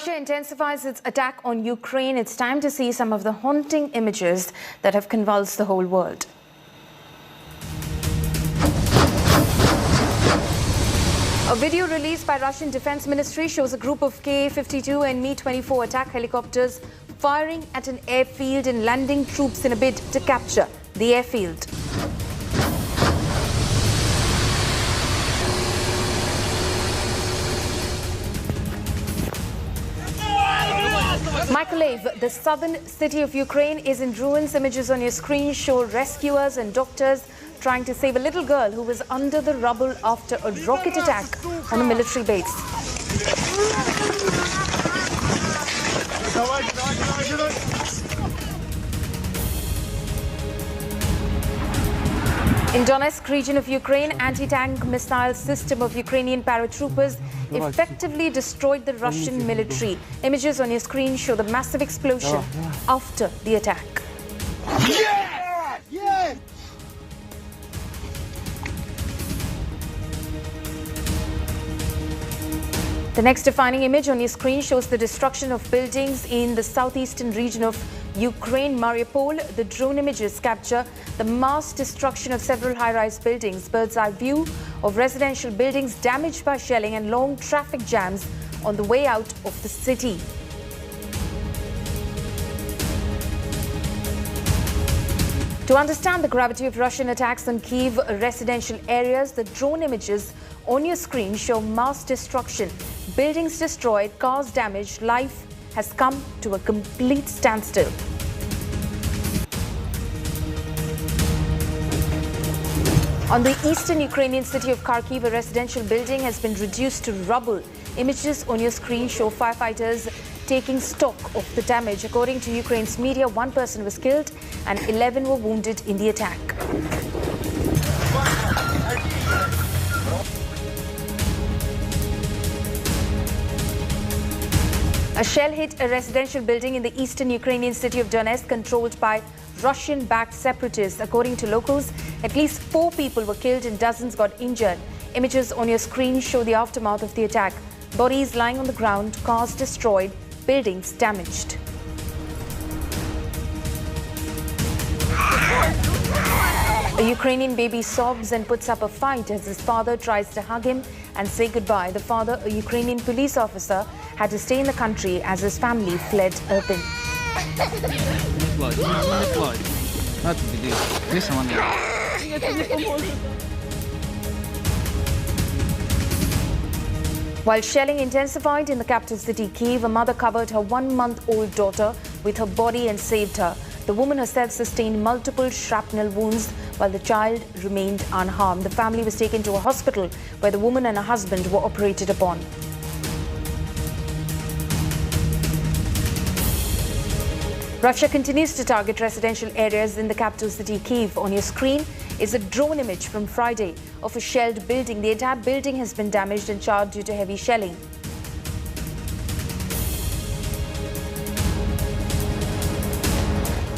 Russia intensifies its attack on Ukraine. It's time to see some of the haunting images that have convulsed the whole world. A video released by Russian Defense Ministry shows a group of Ka-52 and Mi-24 attack helicopters firing at an airfield and landing troops in a bid to capture the airfield. Mykolaiv, the southern city of Ukraine, is in ruins. Images on your screen show rescuers and doctors trying to save a little girl who was under the rubble after a rocket attack on a military base. In Donetsk region of Ukraine, anti-tank missile system of Ukrainian paratroopers effectively destroyed the Russian military. Images on your screen show the massive explosion after the attack. Yeah! Yeah! The next defining image on your screen shows the destruction of buildings in the southeastern region of Ukraine, Mariupol. The drone images capture the mass destruction of several high-rise buildings, bird's-eye view of residential buildings damaged by shelling and long traffic jams on the way out of the city. To understand the gravity of Russian attacks on Kyiv residential areas, the drone images on your screen show mass destruction, buildings destroyed, cars damaged. Life has come to a complete standstill. On the eastern Ukrainian city of Kharkiv, a residential building has been reduced to rubble. Images on your screen show firefighters taking stock of the damage. According to Ukraine's media, 1 person was killed and 11 were wounded in the attack. A shell hit a residential building in the eastern Ukrainian city of Donetsk, controlled by Russian-backed separatists. According to locals, at least 4 people were killed and dozens got injured. Images on your screen show the aftermath of the attack. Bodies lying on the ground, cars destroyed, buildings damaged. A Ukrainian baby sobs and puts up a fight as his father tries to hug him and say goodbye. The father, a Ukrainian police officer, had to stay in the country as his family fled Irpin. While shelling intensified in the capital city Kyiv, a mother covered her 1-month-old daughter with her body and saved her. The woman herself sustained multiple shrapnel wounds while the child remained unharmed. The family was taken to a hospital where the woman and her husband were operated upon. Russia continues to target residential areas in the capital city Kyiv. On your screen is a drone image from Friday of a shelled building. The entire building has been damaged and charred due to heavy shelling.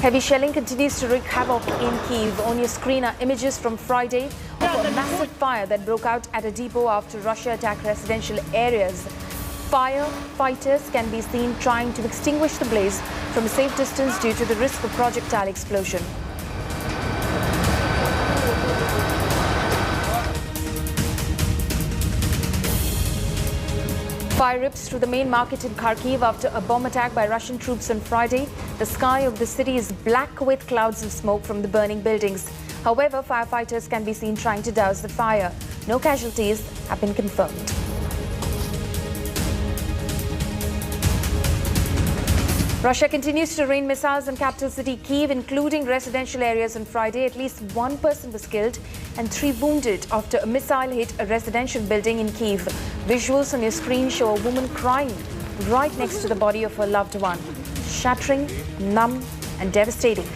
Heavy shelling continues to wreak havoc in Kyiv. On your screen are images from Friday of a massive fire that broke out at a depot after Russia attacked residential areas. Firefighters can be seen trying to extinguish the blaze from a safe distance due to the risk of projectile explosion. Fire rips through the main market in Kharkiv after a bomb attack by Russian troops on Friday. The sky of the city is black with clouds of smoke from the burning buildings. However, firefighters can be seen trying to douse the fire. No casualties have been confirmed. Russia continues to rain missiles on capital city Kyiv, including residential areas on Friday. At least 1 person was killed and 3 wounded after a missile hit a residential building in Kyiv. Visuals on your screen show a woman crying right next to the body of her loved one. Shattering, numb and devastating.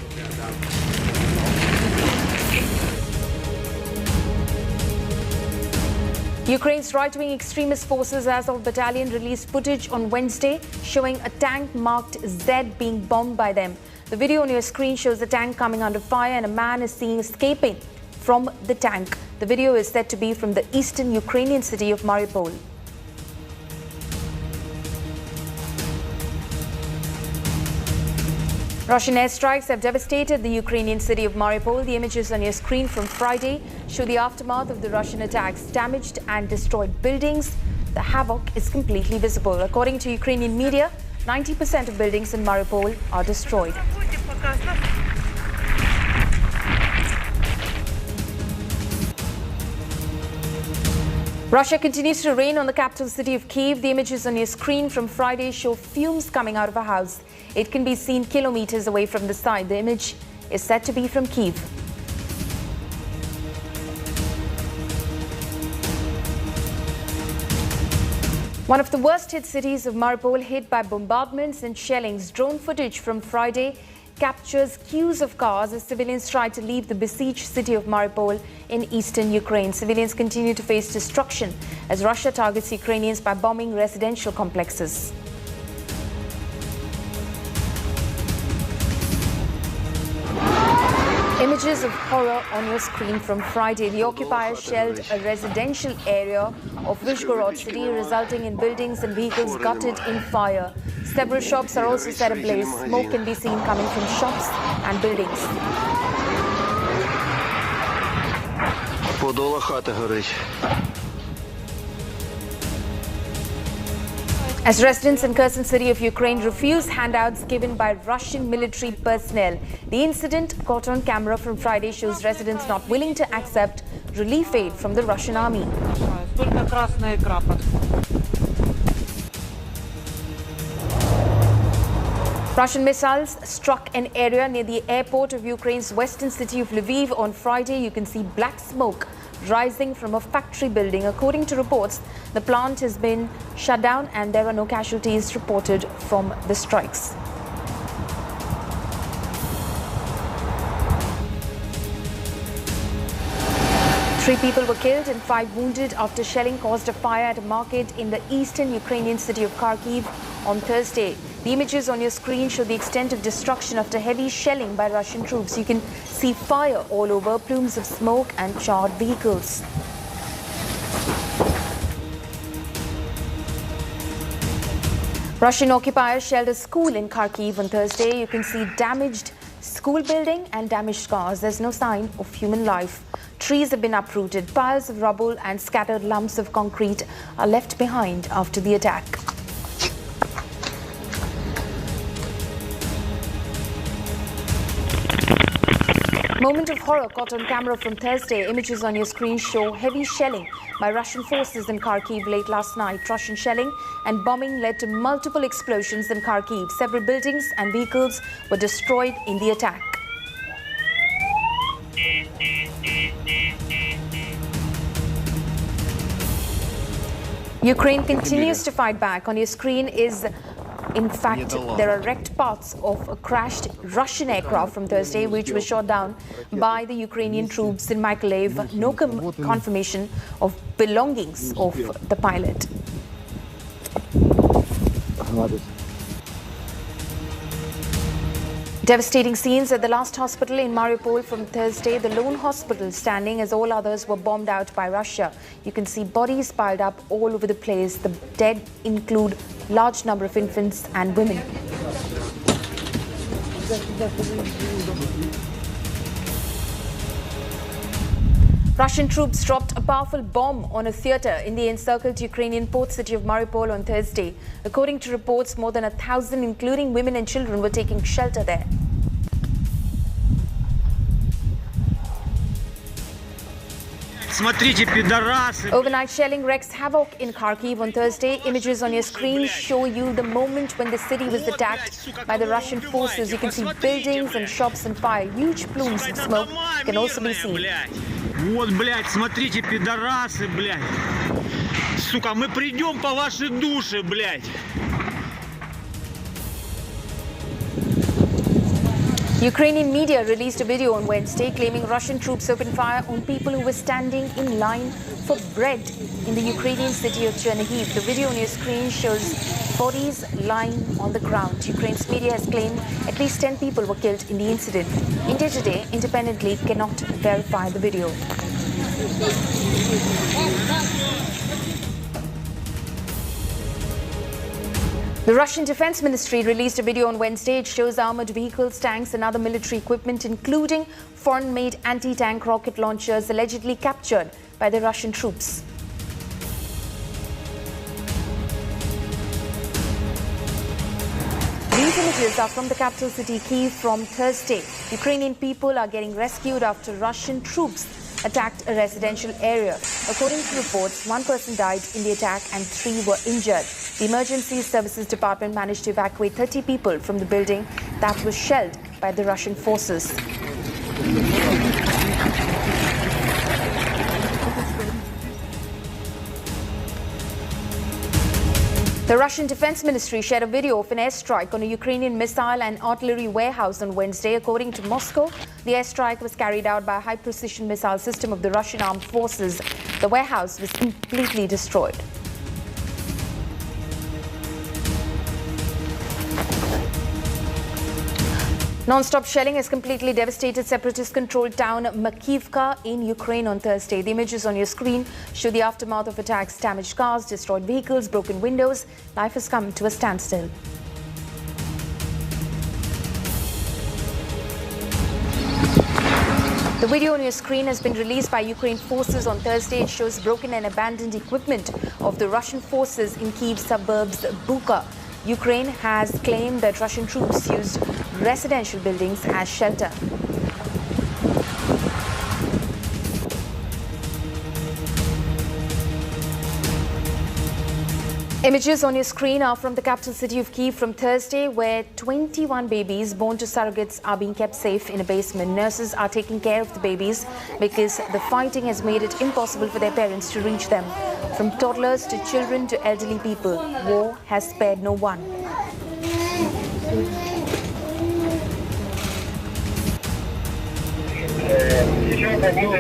Ukraine's right-wing extremist forces Azov battalion released footage on Wednesday showing a tank marked Z being bombed by them. The video on your screen shows the tank coming under fire and a man is seen escaping from the tank. The video is said to be from the eastern Ukrainian city of Mariupol. Russian airstrikes have devastated the Ukrainian city of Mariupol. The images on your screen from Friday show the aftermath of the Russian attacks, damaged and destroyed buildings. The havoc is completely visible. According to Ukrainian media, 90% of buildings in Mariupol are destroyed. Russia continues to rain on the capital city of Kyiv. The images on your screen from Friday show fumes coming out of a house. It can be seen kilometers away from the site. The image is said to be from Kyiv. One of the worst hit cities of Mariupol, hit by bombardments and shellings. Drone footage from Friday captures queues of cars as civilians try to leave the besieged city of Mariupol in eastern Ukraine. Civilians continue to face destruction as Russia targets Ukrainians by bombing residential complexes. Images of horror on your screen from Friday. The occupiers shelled a residential area of Vyshgorod city, resulting in buildings and vehicles gutted in fire. Several shops are also set ablaze. Smoke can be seen coming from shops and buildings. Подола хата горить. As residents in Kherson city of Ukraine refuse handouts given by Russian military personnel. The incident caught on camera from Friday shows residents not willing to accept relief aid from the Russian army. Russian missiles struck an area near the airport of Ukraine's western city of Lviv on Friday. You can see black smoke rising from a factory building. According to reports, the plant has been shut down and there are no casualties reported from the strikes. Three people were killed and 5 wounded after shelling caused a fire at a market in the eastern Ukrainian city of Kharkiv on Thursday. The images on your screen show the extent of destruction after heavy shelling by Russian troops. You can see fire all over, plumes of smoke and charred vehicles. Russian occupiers shelled a school in Kharkiv on Thursday. You can see damaged school building and damaged cars. There's no sign of human life. Trees have been uprooted. Piles of rubble and scattered lumps of concrete are left behind after the attack. Moment of horror caught on camera from Thursday. Images on your screen show heavy shelling by Russian forces in Kharkiv late last night. Russian shelling and bombing led to multiple explosions in Kharkiv. Several buildings and vehicles were destroyed in the attack. Ukraine continues to fight back. On your screen is, in fact, there are wrecked parts of a crashed Russian aircraft from Thursday, which was shot down by the Ukrainian troops in Mykolaiv. No confirmation of belongings of the pilot. Devastating scenes at the last hospital in Mariupol from Thursday. The lone hospital standing as all others were bombed out by Russia. You can see bodies piled up all over the place. The dead include large number of infants and women. Russian troops dropped a powerful bomb on a theatre in the encircled Ukrainian port city of Mariupol on Thursday. According to reports, more than 1,000, including women and children, were taking shelter there. Overnight shelling wreaks havoc in Kharkiv on Thursday. Images on your screen show you the moment when the city was attacked by the Russian forces. You can see buildings and shops on fire. Huge plumes of smoke can also be seen. Вот, блядь, смотрите, пидорасы, блядь. Сука, мы придем по вашей душе, блядь. Ukrainian media released a video on Wednesday claiming Russian troops opened fire on people who were standing in line for bread in the Ukrainian city of Chernihiv. The video on your screen shows bodies lying on the ground. Ukraine's media has claimed at least 10 people were killed in the incident. India Today independently cannot verify the video. The Russian Defense Ministry released a video on Wednesday. It shows armored vehicles, tanks and other military equipment, including foreign-made anti-tank rocket launchers, allegedly captured by the Russian troops. These images are from the capital city Kyiv from Thursday. Ukrainian people are getting rescued after Russian troops attacked a residential area. According to reports, one person died in the attack and 3 were injured. The Emergency Services Department managed to evacuate 30 people from the building that was shelled by the Russian forces. The Russian Defense Ministry shared a video of an airstrike on a Ukrainian missile and artillery warehouse on Wednesday. According to Moscow, the airstrike was carried out by a high-precision missile system of the Russian armed forces. The warehouse was completely destroyed. Non-stop shelling has completely devastated separatist-controlled town Mykolaiv in Ukraine on Thursday. The images on your screen show the aftermath of attacks, damaged cars, destroyed vehicles, broken windows. Life has come to a standstill. The video on your screen has been released by Ukraine forces on Thursday. It shows broken and abandoned equipment of the Russian forces in Kyiv suburbs Bucha. Ukraine has claimed that Russian troops used residential buildings as shelter. Images on your screen are from the capital city of Kyiv from Thursday, where 21 babies born to surrogates are being kept safe in a basement. Nurses are taking care of the babies because the fighting has made it impossible for their parents to reach them. From toddlers to children to elderly people, war has spared no one.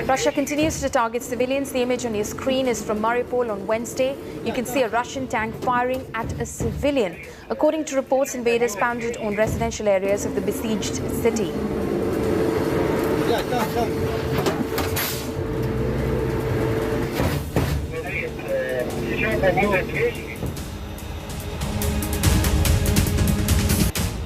Russia continues to target civilians. The image on your screen is from Mariupol on Wednesday. You can see a Russian tank firing at a civilian. According to reports, invaders pounded on residential areas of the besieged city.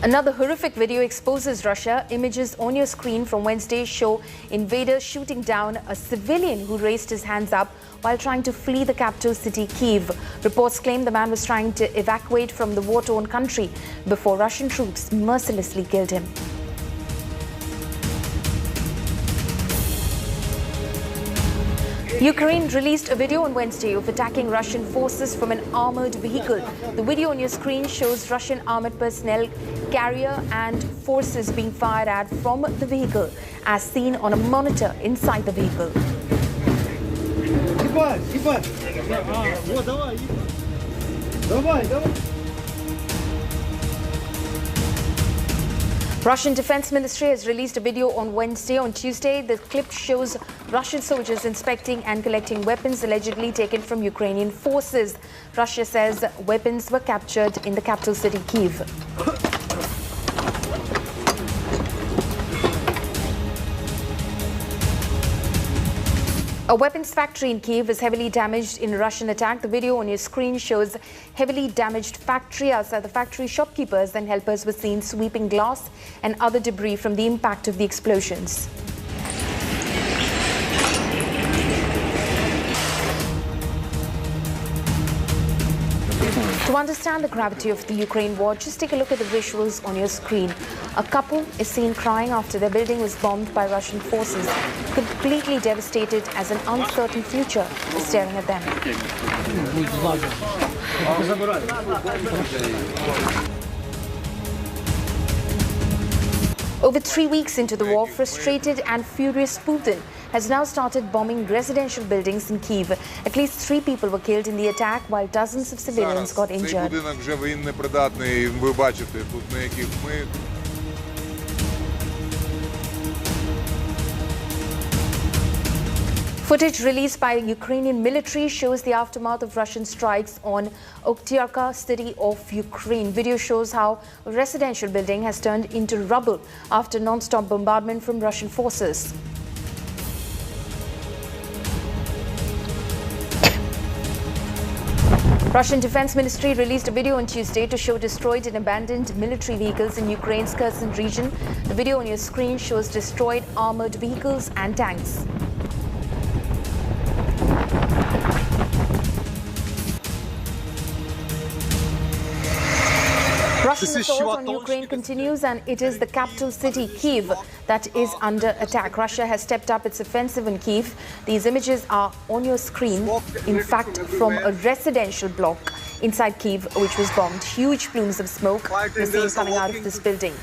Another horrific video exposes Russia. Images on your screen from Wednesday show invaders shooting down a civilian who raised his hands up while trying to flee the capital city Kyiv. Reports claim the man was trying to evacuate from the war-torn country before Russian troops mercilessly killed him. Ukraine released a video on Wednesday of attacking Russian forces from an armored vehicle. The video on your screen shows Russian armored personnel, carrier and forces being fired at from the vehicle, as seen on a monitor inside the vehicle. Russian Defense Ministry has released a video on Wednesday. On Tuesday, the clip shows Russian soldiers inspecting and collecting weapons allegedly taken from Ukrainian forces. Russia says weapons were captured in the capital city Kyiv. A weapons factory in Kyiv is heavily damaged in a Russian attack. The video on your screen shows heavily damaged factory. Outside the factory, shopkeepers and helpers were seen sweeping glass and other debris from the impact of the explosions. To understand the gravity of the Ukraine war, just take a look at the visuals on your screen. A couple is seen crying after their building was bombed by Russian forces, completely devastated as an uncertain future is staring at them. Over 3 weeks into the war, frustrated and furious Putin has now started bombing residential buildings in Kyiv. At least 3 people were killed in the attack, while dozens of civilians got injured. Footage released by Ukrainian military shows the aftermath of Russian strikes on Oktyarka city of Ukraine. Video shows how a residential building has turned into rubble after non-stop bombardment from Russian forces. Russian Defense Ministry released a video on Tuesday to show destroyed and abandoned military vehicles in Ukraine's Kherson region. The video on your screen shows destroyed armored vehicles and tanks. Russian assault on Ukraine continues, and it is the capital city, Kyiv, that is under attack. Russia has stepped up its offensive in Kyiv. These images are on your screen, in fact, from a residential block inside Kyiv, which was bombed. Huge plumes of smoke were seen coming out of this building.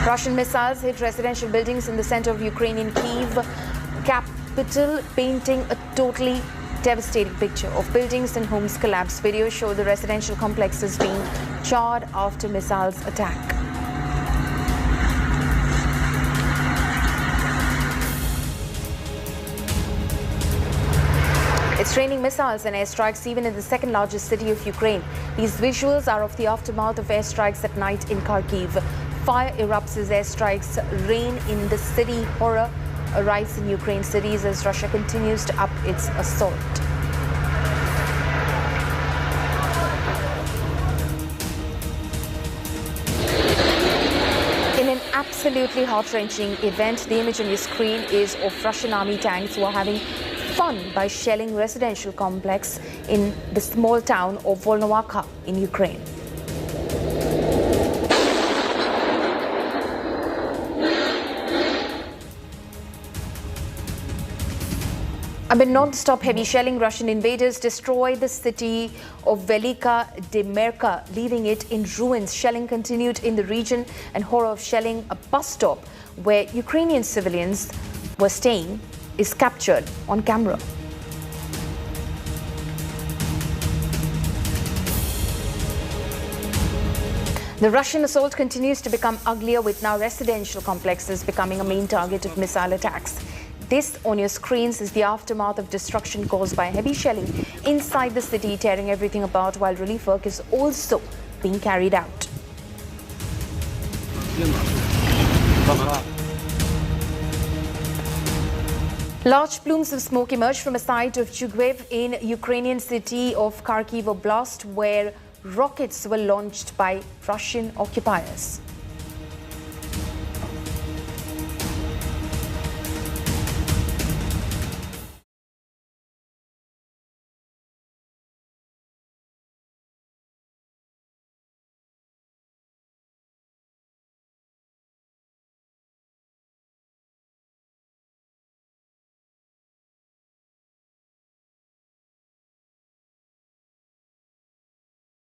Russian missiles hit residential buildings in the center of Ukrainian Kyiv capital, painting a totally devastating picture of buildings and homes collapse. Videos show the residential complexes being charred after missiles attack. It's raining missiles and airstrikes even in the second largest city of Ukraine. These visuals are of the aftermath of airstrikes at night in Kharkiv. Fire erupts as airstrikes rain in the city. Horror arrives in Ukraine cities as Russia continues to up its assault. In an absolutely heart-wrenching event, the image on your screen is of Russian army tanks who are having fun by shelling residential complex in the small town of Volnovakha in Ukraine. Amid non-stop heavy shelling, Russian invaders destroyed the city of Velika Demerka, leaving it in ruins. Shelling continued in the region, and horror of shelling a bus stop where Ukrainian civilians were staying is captured on camera. The Russian assault continues to become uglier, with now residential complexes becoming a main target of missile attacks. This on your screens is the aftermath of destruction caused by heavy shelling inside the city, tearing everything apart, while relief work is also being carried out. Large plumes of smoke emerged from a site of Chugwev in Ukrainian city of Kharkiv Oblast, where rockets were launched by Russian occupiers.